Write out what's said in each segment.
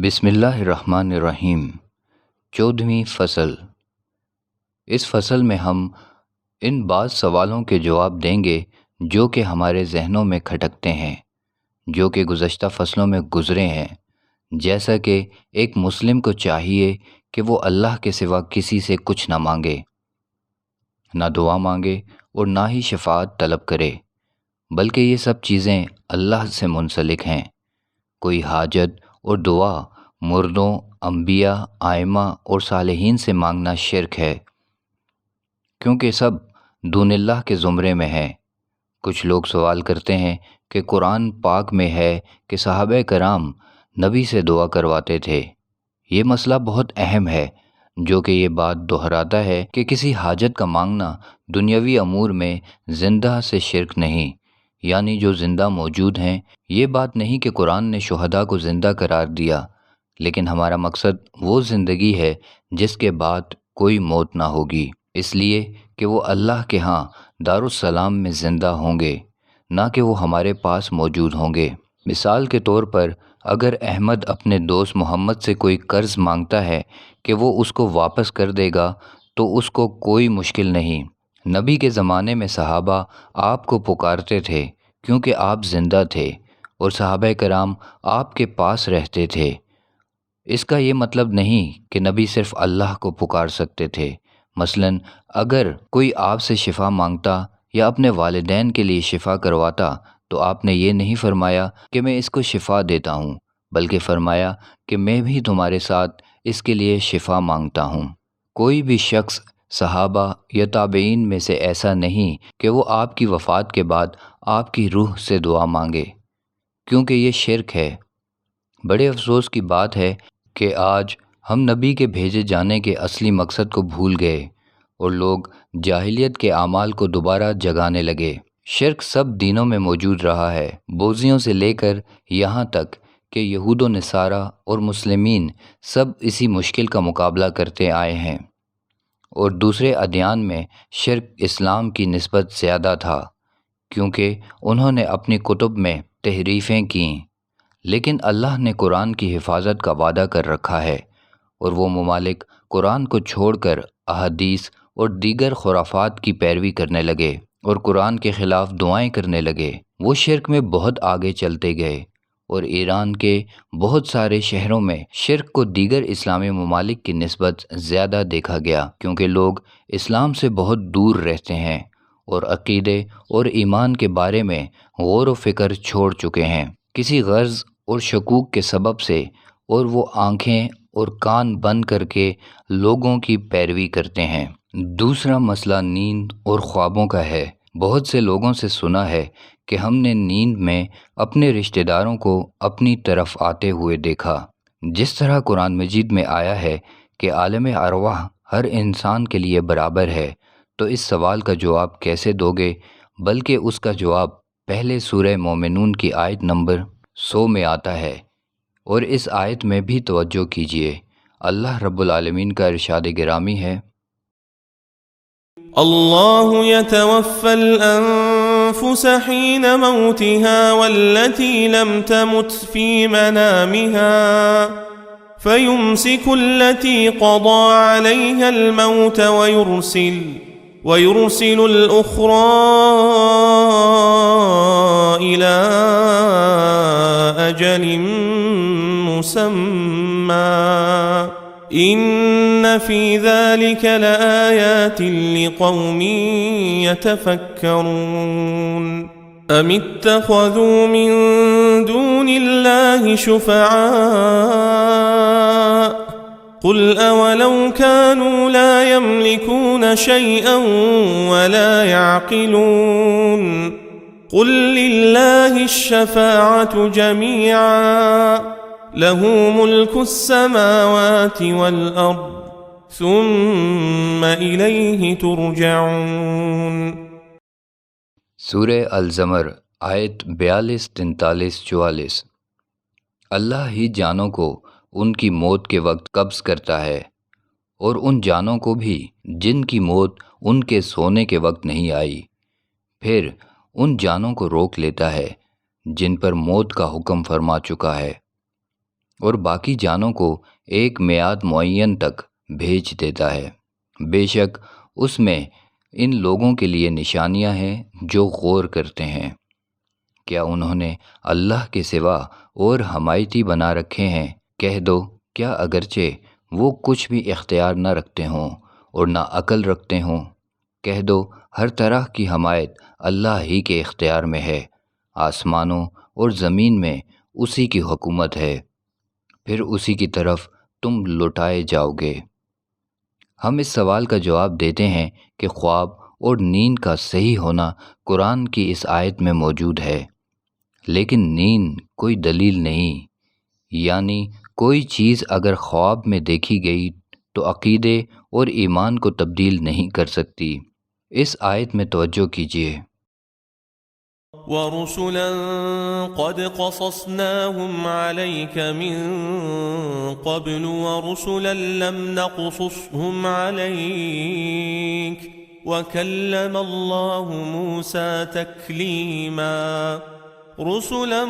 بسم اللہ الرحمن الرحیم۔ 14ویں فصل۔ اس فصل میں ہم ان بعض سوالوں کے جواب دیں گے جو کہ ہمارے ذہنوں میں کھٹکتے ہیں، جو کہ گزشتہ فصلوں میں گزرے ہیں، جیسا کہ ایک مسلم کو چاہیے کہ وہ اللہ کے سوا کسی سے کچھ نہ مانگے، نہ دعا مانگے اور نہ ہی شفاعت طلب کرے، بلکہ یہ سب چیزیں اللہ سے منسلک ہیں۔ کوئی حاجت اور دعا مردوں، انبیاء، ائمہ اور صالحین سے مانگنا شرک ہے، کیونکہ سب دون اللہ کے زمرے میں ہیں۔ کچھ لوگ سوال کرتے ہیں کہ قرآن پاک میں ہے کہ صحابہ کرام نبی سے دعا کرواتے تھے۔ یہ مسئلہ بہت اہم ہے، جو کہ یہ بات دہراتا ہے کہ کسی حاجت کا مانگنا دنیاوی امور میں زندہ سے شرک نہیں، یعنی جو زندہ موجود ہیں۔ یہ بات نہیں کہ قرآن نے شہداء کو زندہ قرار دیا، لیکن ہمارا مقصد وہ زندگی ہے جس کے بعد کوئی موت نہ ہوگی، اس لیے کہ وہ اللہ کے ہاں دارالسلام میں زندہ ہوں گے، نہ کہ وہ ہمارے پاس موجود ہوں گے۔ مثال کے طور پر اگر احمد اپنے دوست محمد سے کوئی قرض مانگتا ہے کہ وہ اس کو واپس کر دے گا تو اس کو کوئی مشکل نہیں۔ نبی کے زمانے میں صحابہ آپ کو پکارتے تھے کیونکہ آپ زندہ تھے اور صحابہ کرام آپ کے پاس رہتے تھے۔ اس کا یہ مطلب نہیں کہ نبی صرف اللہ کو پکار سکتے تھے۔ مثلاً اگر کوئی آپ سے شفا مانگتا یا اپنے والدین کے لیے شفا کرواتا تو آپ نے یہ نہیں فرمایا کہ میں اس کو شفا دیتا ہوں، بلکہ فرمایا کہ میں بھی تمہارے ساتھ اس کے لیے شفا مانگتا ہوں۔ کوئی بھی شخص صحابہ یا تابعین میں سے ایسا نہیں کہ وہ آپ کی وفات کے بعد آپ کی روح سے دعا مانگے، کیونکہ یہ شرک ہے۔ بڑے افسوس کی بات ہے کہ آج ہم نبی کے بھیجے جانے کے اصلی مقصد کو بھول گئے اور لوگ جاہلیت کے اعمال کو دوبارہ جگانے لگے۔ شرک سب دینوں میں موجود رہا ہے، بوذیوں سے لے کر یہاں تک کہ یہود و نصارہ اور مسلمین سب اسی مشکل کا مقابلہ کرتے آئے ہیں، اور دوسرے ادیان میں شرک اسلام کی نسبت زیادہ تھا، کیونکہ انہوں نے اپنی کتب میں تحریفیں کیں، لیکن اللہ نے قرآن کی حفاظت کا وعدہ کر رکھا ہے، اور وہ ممالک قرآن کو چھوڑ کر احادیث اور دیگر خرافات کی پیروی کرنے لگے اور قرآن کے خلاف دعائیں کرنے لگے۔ وہ شرک میں بہت آگے چلتے گئے، اور ایران کے بہت سارے شہروں میں شرک کو دیگر اسلامی ممالک کی نسبت زیادہ دیکھا گیا، کیونکہ لوگ اسلام سے بہت دور رہتے ہیں اور عقیدے اور ایمان کے بارے میں غور و فکر چھوڑ چکے ہیں، کسی غرض اور شکوک کے سبب سے، اور وہ آنکھیں اور کان بند کر کے لوگوں کی پیروی کرتے ہیں۔ دوسرا مسئلہ نیند اور خوابوں کا ہے۔ بہت سے لوگوں سے سنا ہے کہ ہم نے نیند میں اپنے رشتہ داروں کو اپنی طرف آتے ہوئے دیکھا، جس طرح قرآن مجید میں آیا ہے کہ عالم ارواح ہر انسان کے لیے برابر ہے۔ تو اس سوال کا جواب کیسے دو گے؟ بلکہ اس کا جواب پہلے سورہ مومنون کی آیت نمبر 100 میں آتا ہے، اور اس آیت میں بھی توجہ کیجیے۔ اللہ رب العالمین کا ارشاد گرامی ہے، اللہ یتوفی الانفس حین موتها والتي لم تمت في منامها فيمسك التي قضى عليها الموت ويرسل الأخرى إلى أجل مسمى إن في ذلك لآيات لقوم يتفكرون أم اتخذوا من دون الله شفعاء قل أولو كانوا لا يملكون شيئا ولا يعقلون قل لله الشفاعة جميعا له ملك السماوات والأرض ثم إليه ترجعون۔ سورہ الزمر آیت 42، 43، 44۔ اللہ ہی جانوں کو ان کی موت کے وقت قبض کرتا ہے، اور ان جانوں کو بھی جن کی موت ان کے سونے کے وقت نہیں آئی، پھر ان جانوں کو روک لیتا ہے جن پر موت کا حکم فرما چکا ہے، اور باقی جانوں کو ایک میعاد معین تک بھیج دیتا ہے۔ بے شک اس میں ان لوگوں کے لیے نشانیاں ہیں جو غور کرتے ہیں۔ کیا انہوں نے اللہ کے سوا اور حمایتی بنا رکھے ہیں؟ کہہ دو، کیا اگرچہ وہ کچھ بھی اختیار نہ رکھتے ہوں اور نہ عقل رکھتے ہوں؟ کہہ دو، ہر طرح کی حمایت اللہ ہی کے اختیار میں ہے، آسمانوں اور زمین میں اسی کی حکومت ہے، پھر اسی کی طرف تم لوٹائے جاؤ گے۔ ہم اس سوال کا جواب دیتے ہیں کہ خواب اور نیند کا صحیح ہونا قرآن کی اس آیت میں موجود ہے، لیکن نیند کوئی دلیل نہیں، یعنی کوئی چیز اگر خواب میں دیکھی گئی تو عقیدے اور ایمان کو تبدیل نہیں کر سکتی۔ اس آیت میں توجہ کیجیے۔ وَرُسُلًا قَدْ قَصَصْنَاهُمْ عَلَيْكَ مِن قَبْلُ وَرُسُلًا لَّمْ نَقْصُصْهُمْ عَلَيْكَ وَكَلَّمَ اللَّهُ مُوسَىٰ تَكْلِيمًا رُسُلًا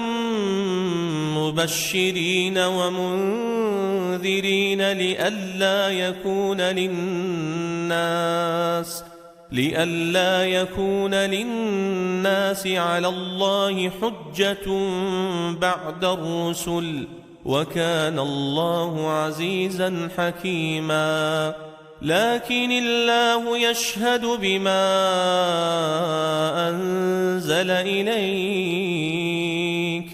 مُبَشِّرِينَ وَمُنذِرِينَ لئلا يكون للناس على الله حجة بعد الرسل وكان الله عزيزا حكيما لكن الله يشهد بما أنزل إليك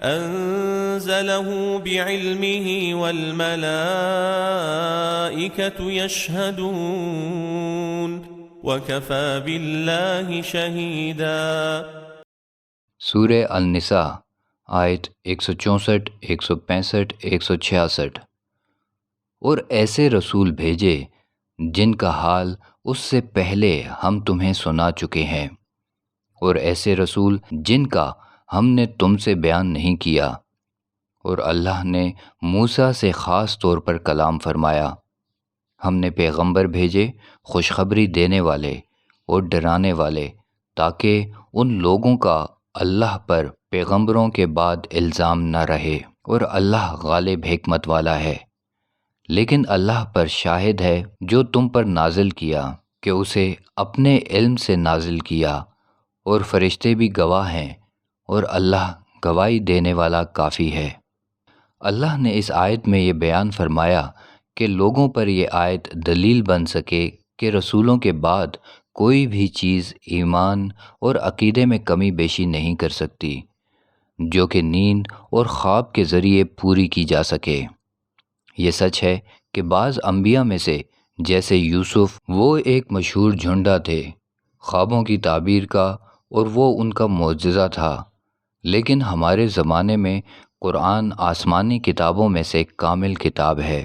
أنزله بعلمه والملائكة يشهدون وَكَفَى بِاللَّهِ شَهِيدًا۔ سورہ النساء آیت 164، 165، 166۔ اور ایسے رسول بھیجے جن کا حال اس سے پہلے ہم تمہیں سنا چکے ہیں، اور ایسے رسول جن کا ہم نے تم سے بیان نہیں کیا، اور اللہ نے موسیٰ سے خاص طور پر کلام فرمایا۔ ہم نے پیغمبر بھیجے خوشخبری دینے والے اور ڈرانے والے، تاکہ ان لوگوں کا اللہ پر پیغمبروں کے بعد الزام نہ رہے، اور اللہ غالب حکمت والا ہے۔ لیکن اللہ پر شاہد ہے جو تم پر نازل کیا کہ اسے اپنے علم سے نازل کیا، اور فرشتے بھی گواہ ہیں، اور اللہ گواہی دینے والا کافی ہے۔ اللہ نے اس آیت میں یہ بیان فرمایا کہ لوگوں پر یہ آیت دلیل بن سکے کہ رسولوں کے بعد کوئی بھی چیز ایمان اور عقیدے میں کمی بیشی نہیں کر سکتی، جو کہ نیند اور خواب کے ذریعے پوری کی جا سکے۔ یہ سچ ہے کہ بعض انبیاء میں سے جیسے یوسف، وہ ایک مشہور جھنڈا تھے خوابوں کی تعبیر کا، اور وہ ان کا معجزہ تھا، لیکن ہمارے زمانے میں قرآن آسمانی کتابوں میں سے کامل کتاب ہے۔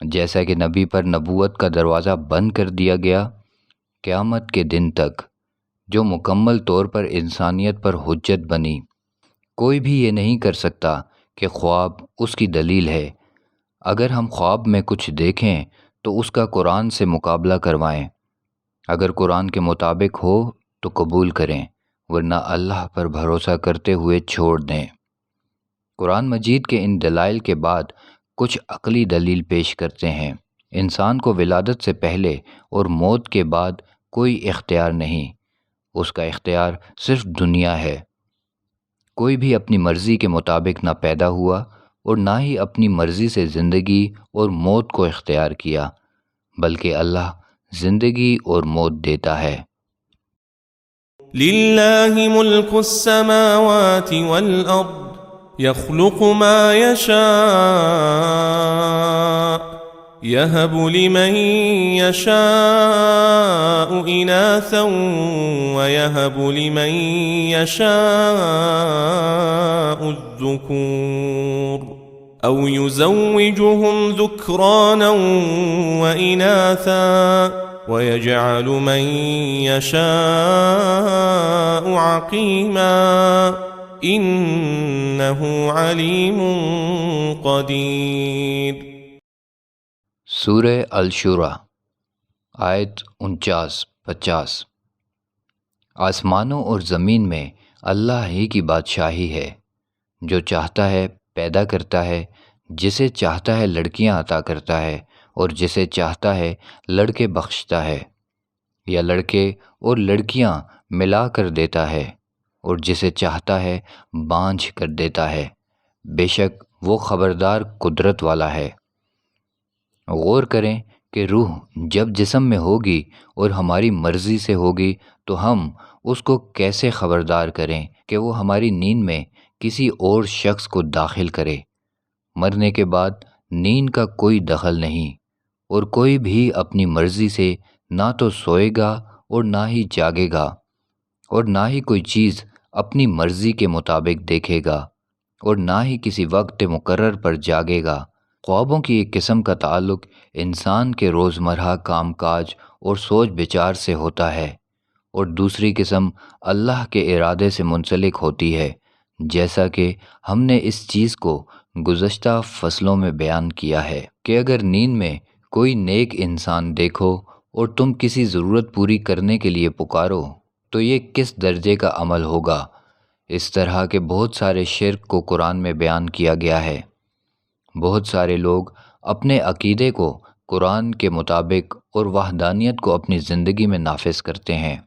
جیسا کہ نبی پر نبوت کا دروازہ بند کر دیا گیا، قیامت کے دن تک جو مکمل طور پر انسانیت پر حجت بنی، کوئی بھی یہ نہیں کر سکتا کہ خواب اس کی دلیل ہے۔ اگر ہم خواب میں کچھ دیکھیں تو اس کا قرآن سے مقابلہ کروائیں، اگر قرآن کے مطابق ہو تو قبول کریں، ورنہ اللہ پر بھروسہ کرتے ہوئے چھوڑ دیں۔ قرآن مجید کے ان دلائل کے بعد کچھ عقلی دلیل پیش کرتے ہیں۔ انسان کو ولادت سے پہلے اور موت کے بعد کوئی اختیار نہیں، اس کا اختیار صرف دنیا ہے۔ کوئی بھی اپنی مرضی کے مطابق نہ پیدا ہوا اور نہ ہی اپنی مرضی سے زندگی اور موت کو اختیار کیا، بلکہ اللہ زندگی اور موت دیتا ہے۔ لِلَّهِ مُلْكُ السَّمَاوَاتِ وَالْأَرْضِ يَخْلُقُ مَا يَشَاءُ يَهَبُ لِمَن يَشَاءُ إِنَاثًا وَيَهَبُ لِمَن يَشَاءُ الذُّكُورَ أَوْ يُزَوِّجُهُمْ ذُكْرَانًا وَإِنَاثًا وَيَجْعَلُ مَن يَشَاءُ عَقِيمًا إِنَّهُ عَلِيمٌ قَدِيرٌ۔ سورہ الشورى آیت 49-50۔ آسمانوں اور زمین میں اللہ ہی کی بادشاہی ہے، جو چاہتا ہے پیدا کرتا ہے، جسے چاہتا ہے لڑکیاں عطا کرتا ہے، اور جسے چاہتا ہے لڑکے بخشتا ہے، یا لڑکے اور لڑکیاں ملا کر دیتا ہے، اور جسے چاہتا ہے بانجھ کر دیتا ہے۔ بے شک وہ خبردار قدرت والا ہے۔ غور کریں کہ روح جب جسم میں ہوگی اور ہماری مرضی سے ہوگی تو ہم اس کو کیسے خبردار کریں کہ وہ ہماری نیند میں کسی اور شخص کو داخل کرے۔ مرنے کے بعد نیند کا کوئی دخل نہیں، اور کوئی بھی اپنی مرضی سے نہ تو سوئے گا اور نہ ہی جاگے گا، اور نہ ہی کوئی چیز اپنی مرضی کے مطابق دیکھے گا، اور نہ ہی کسی وقت مقرر پر جاگے گا۔ خوابوں کی ایک قسم کا تعلق انسان کے روزمرہ کام کاج اور سوچ بچار سے ہوتا ہے، اور دوسری قسم اللہ کے ارادے سے منسلک ہوتی ہے، جیسا کہ ہم نے اس چیز کو گزشتہ فصلوں میں بیان کیا ہے کہ اگر نیند میں کوئی نیک انسان دیکھو اور تم کسی ضرورت پوری کرنے کے لیے پکارو تو یہ کس درجے کا عمل ہوگا۔ اس طرح کے بہت سارے شرک کو قرآن میں بیان کیا گیا ہے۔ بہت سارے لوگ اپنے عقیدے کو قرآن کے مطابق اور وحدانیت کو اپنی زندگی میں نافذ کرتے ہیں،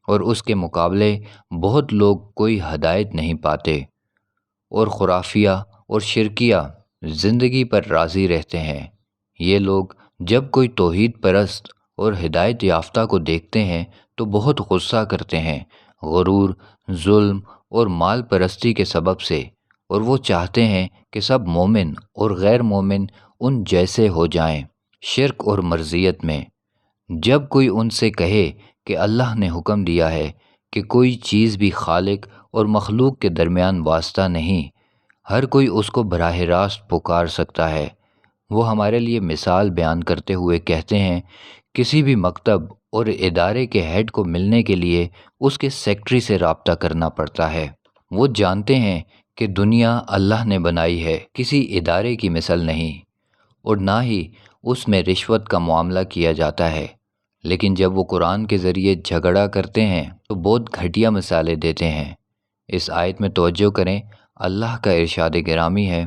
اور اس کے مقابلے بہت لوگ کوئی ہدایت نہیں پاتے اور خرافیہ اور شرکیہ زندگی پر راضی رہتے ہیں۔ یہ لوگ جب کوئی توحید پرست اور ہدایت یافتہ کو دیکھتے ہیں تو بہت غصہ کرتے ہیں، غرور، ظلم اور مال پرستی کے سبب سے، اور وہ چاہتے ہیں کہ سب مومن اور غیر مومن ان جیسے ہو جائیں۔ شرک اور مرضیت میں جب کوئی ان سے کہے کہ اللہ نے حکم دیا ہے کہ کوئی چیز بھی خالق اور مخلوق کے درمیان واسطہ نہیں، ہر کوئی اس کو براہ راست پکار سکتا ہے، وہ ہمارے لیے مثال بیان کرتے ہوئے کہتے ہیں کسی بھی مکتب اور ادارے کے ہیڈ کو ملنے کے لیے اس کے سیکٹری سے رابطہ کرنا پڑتا ہے۔ وہ جانتے ہیں کہ دنیا اللہ نے بنائی ہے، کسی ادارے کی مثل نہیں، اور نہ ہی اس میں رشوت کا معاملہ کیا جاتا ہے، لیکن جب وہ قرآن کے ذریعے جھگڑا کرتے ہیں تو بہت گھٹیا مثالیں دیتے ہیں۔ اس آیت میں توجہ کریں، اللہ کا ارشاد گرامی ہے،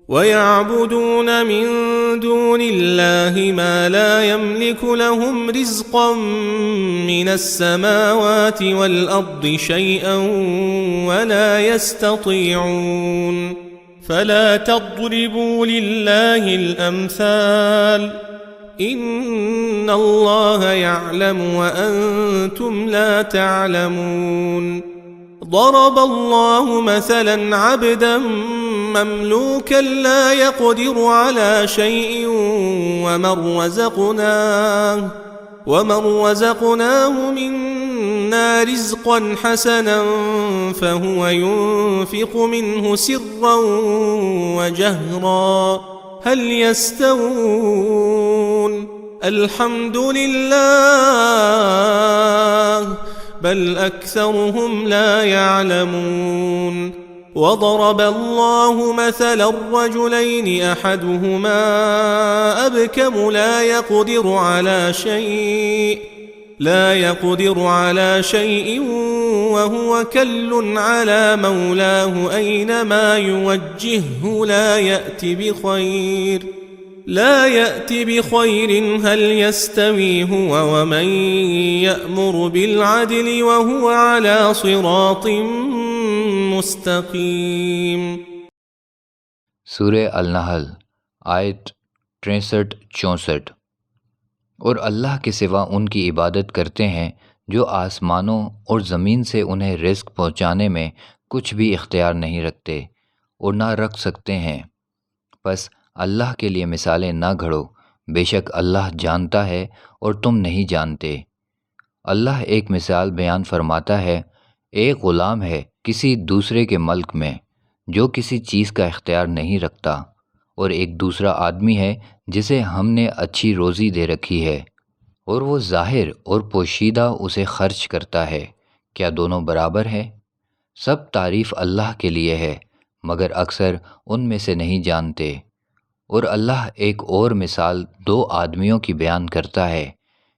وَيَعْبُدُونَ مِن دُونِ اللَّهِ مَا لَا يَمْلِكُ لَهُمْ رِزْقًا مِّنَ السَّمَاوَاتِ وَالْأَرْضِ شَيْئًا وَلَا يَسْتَطِيعُونَ فَلَا تَضْرِبُوا لِلَّهِ الْأَمْثَالَ إِنَّ اللَّهَ يَعْلَمُ وَأَنْتُمْ لَا تَعْلَمُونَ ضرب الله مثلا عبدا مملوكا لا يقدر على شيء ومن رزقناه منا رزقا حسنا فهو ينفق منه سرا وجهرا هل يستوون الحمد لله بل أكثرهم لا يعلمون وضرب الله مثلا الرجلين أحدهما أبكم لا يقدر على شيء وهو كل على مولاه أينما يوجهه لا يأتي بخير هل يستوي هو ومن يأمر بالعدل وهو على صراط مستقيم۔ سورہ النحل آیت 63-64۔ اور اللہ کے سوا ان کی عبادت کرتے ہیں جو آسمانوں اور زمین سے انہیں رزق پہنچانے میں کچھ بھی اختیار نہیں رکھتے اور نہ رکھ سکتے ہیں، پس اللہ کے لیے مثالیں نہ گھڑو، بے شک اللہ جانتا ہے اور تم نہیں جانتے۔ اللہ ایک مثال بیان فرماتا ہے، ایک غلام ہے کسی دوسرے کے ملک میں جو کسی چیز کا اختیار نہیں رکھتا، اور ایک دوسرا آدمی ہے جسے ہم نے اچھی روزی دے رکھی ہے اور وہ ظاہر اور پوشیدہ اسے خرچ کرتا ہے، کیا دونوں برابر ہیں؟ سب تعریف اللہ کے لیے ہے مگر اکثر ان میں سے نہیں جانتے۔ اور اللہ ایک اور مثال دو آدمیوں کی بیان کرتا ہے،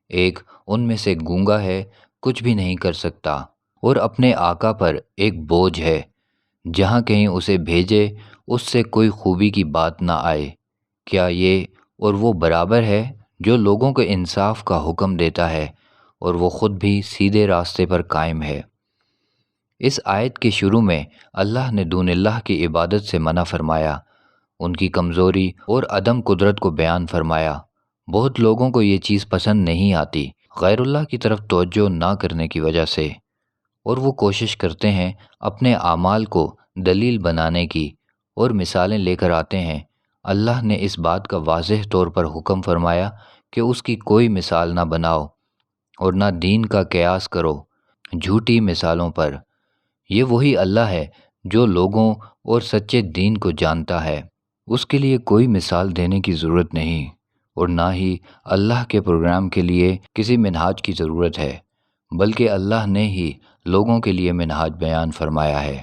ایک ان میں سے گونگا ہے، کچھ بھی نہیں کر سکتا، اور اپنے آقا پر ایک بوجھ ہے جہاں کہیں اسے بھیجے اس سے کوئی خوبی کی بات نہ آئے۔ کیا یہ اور وہ برابر ہے جو لوگوں کو انصاف کا حکم دیتا ہے اور وہ خود بھی سیدھے راستے پر قائم ہے۔ اس آیت کے شروع میں اللہ نے دون اللہ کی عبادت سے منع فرمایا، ان کی کمزوری اور عدم قدرت کو بیان فرمایا۔ بہت لوگوں کو یہ چیز پسند نہیں آتی، غیر اللہ کی طرف توجہ نہ کرنے کی وجہ سے، اور وہ کوشش کرتے ہیں اپنے اعمال کو دلیل بنانے کی اور مثالیں لے کر آتے ہیں۔ اللہ نے اس بات کا واضح طور پر حکم فرمایا کہ اس کی کوئی مثال نہ بناؤ اور نہ دین کا قیاس کرو جھوٹی مثالوں پر۔ یہ وہی اللہ ہے جو لوگوں اور سچے دین کو جانتا ہے، اس کے لیے کوئی مثال دینے کی ضرورت نہیں، اور نہ ہی اللہ کے پروگرام کے لیے کسی منہاج کی ضرورت ہے، بلکہ اللہ نے ہی لوگوں کے لیے منہاج بیان فرمایا ہے۔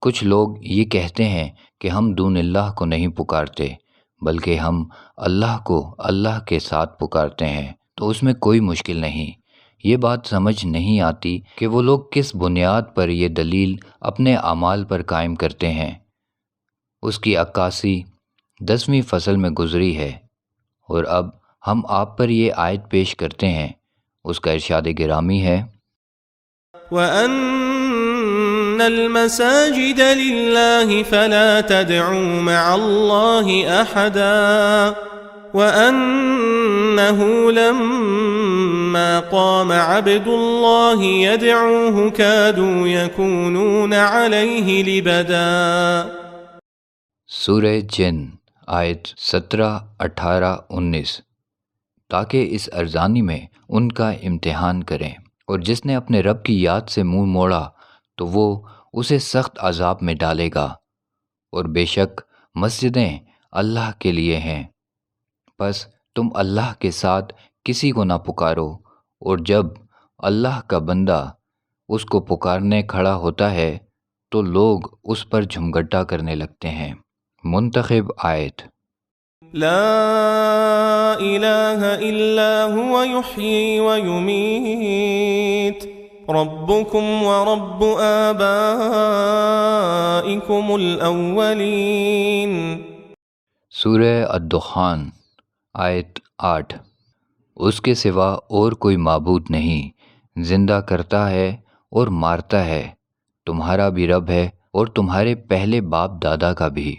کچھ لوگ یہ کہتے ہیں کہ ہم دون اللہ کو نہیں پکارتے، بلکہ ہم اللہ کو اللہ کے ساتھ پکارتے ہیں، تو اس میں کوئی مشکل نہیں۔ یہ بات سمجھ نہیں آتی کہ وہ لوگ کس بنیاد پر یہ دلیل اپنے اعمال پر قائم کرتے ہیں۔ اس کی عکاسی 10ویں فصل میں گزری ہے، اور اب ہم آپ پر یہ آیت پیش کرتے ہیں۔ اس کا ارشاد گرامی ہے، وَأَنَّ الْمَسَاجِدَ لِلَّهِ فَلَا تَدْعُوا مَعَ اللَّهِ أَحَدًا وَأَنَّهُ لَمَّا قَامَ عَبْدُ اللَّهِ يَدْعُوهُ كَادُوا يَكُونُونَ عَلَيْهِ لِبَدًا۔ سورہ جن آیت 17، 18، 19۔ تاکہ اس ارزانی میں ان کا امتحان کریں، اور جس نے اپنے رب کی یاد سے منہ موڑا تو وہ اسے سخت عذاب میں ڈالے گا، اور بے شک مسجدیں اللہ کے لیے ہیں، پس تم اللہ کے ساتھ کسی کو نہ پکارو، اور جب اللہ کا بندہ اس کو پکارنے کھڑا ہوتا ہے تو لوگ اس پر جھمگٹا کرنے لگتے ہیں۔ منتخب آیت۔ لا الہ الا هو یحیی ویمیت ربکم ورب آبائکم الاولین۔ سورہ الدخان آیت 8۔ اس کے سوا اور کوئی معبود نہیں، زندہ کرتا ہے اور مارتا ہے، تمہارا بھی رب ہے اور تمہارے پہلے باپ دادا کا بھی۔